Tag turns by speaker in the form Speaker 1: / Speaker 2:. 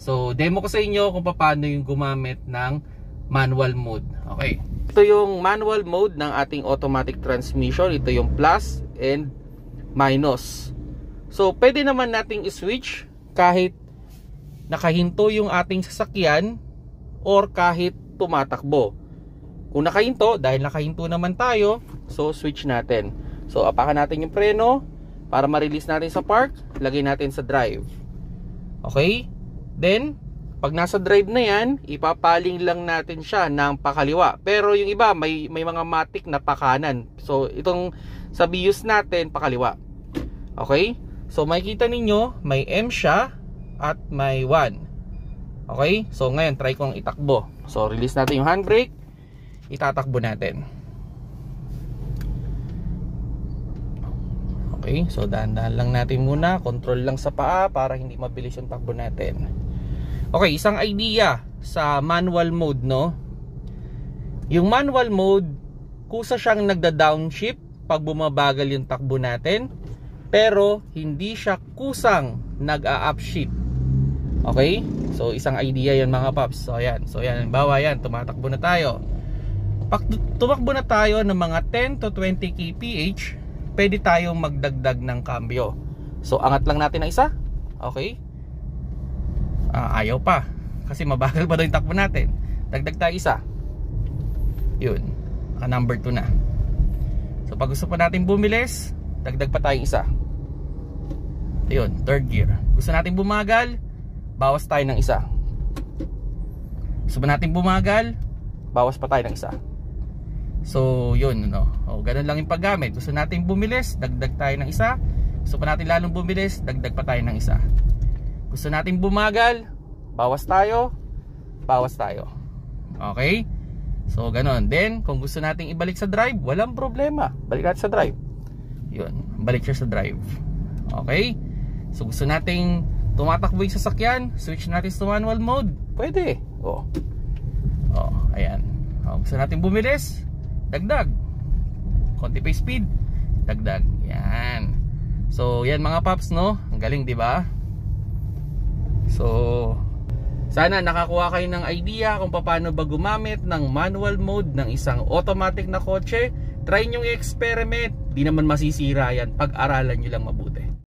Speaker 1: So, demo ko sa inyo kung paano yung gumamit ng manual mode. Okay. Ito yung manual mode ng ating automatic transmission. Ito yung plus and minus. So, pwede naman nating i-switch kahit nakahinto yung ating sasakyan or kahit tumatakbo. Kung nakahinto, dahil nakahinto naman tayo, so switch natin. So, apakan natin yung preno para ma-release natin sa park, lagay natin sa drive. Okay? Then, pag nasa drive na yan, ipapaling lang natin siya ng pakaliwa. Pero yung iba, may mga matic na pakanan. So, itong sa Vios natin, pakaliwa. Okay? So, makikita ninyo, may M siya at may 1. Okay? So, ngayon, try kong itakbo. So, release natin yung handbrake. Itatakbo natin. Okay? So, dahan-dahan lang natin muna. Control lang sa paa para hindi mabilis yung takbo natin. Okay, isang idea sa manual mode, no? Yung manual mode, kusa siyang nagda-downshift pag bumabagal yung takbo natin, pero hindi siya kusang nag-a-upshift. Okay? So, isang idea yan mga paps. So, ayan. So, ayan. Bawa yan. Tumatakbo na tayo. Pag tumakbo na tayo ng mga 10 to 20 kph, pwede tayong magdagdag ng cambio. So, angat lang natin na isa. Okay? Ayaw pa kasi mabagal pa daw yung takbo natin. Dagdag tayo isa. Yun, number 2 na. So pag gusto pa natin bumilis, dagdag pa tayo isa. Yun, third gear. Gusto natin bumagal, bawas tayo ng isa. Gusto pa natin bumagal, bawas pa tayo ng isa. So yun, no? Ganun lang yung paggamit. Gusto natin bumilis, dagdag tayo ng isa. Gusto pa natin lalong bumilis, dagdag pa tayo ng isa. Gusto natin bumagal, bawas tayo, bawas tayo. Okay? So, ganon. Then, kung gusto nating ibalik sa drive, walang problema. Balik natin sa drive. Yun, balik siya sa drive. Okay? So, gusto nating tumatakbo yung sasakyan, switch natin sa manual mode. Pwede. Ayan. Gusto natin bumilis, dagdag. Konti pa speed, dagdag. Yan. So, yan mga paps, no? Ang galing, di ba? So, sana nakakuha kayo ng idea kung paano ba gumamit ng manual mode ng isang automatic na kotse. Try nyo i-experiment. Di naman masisira yan. Pag-aralan nyo lang mabuti.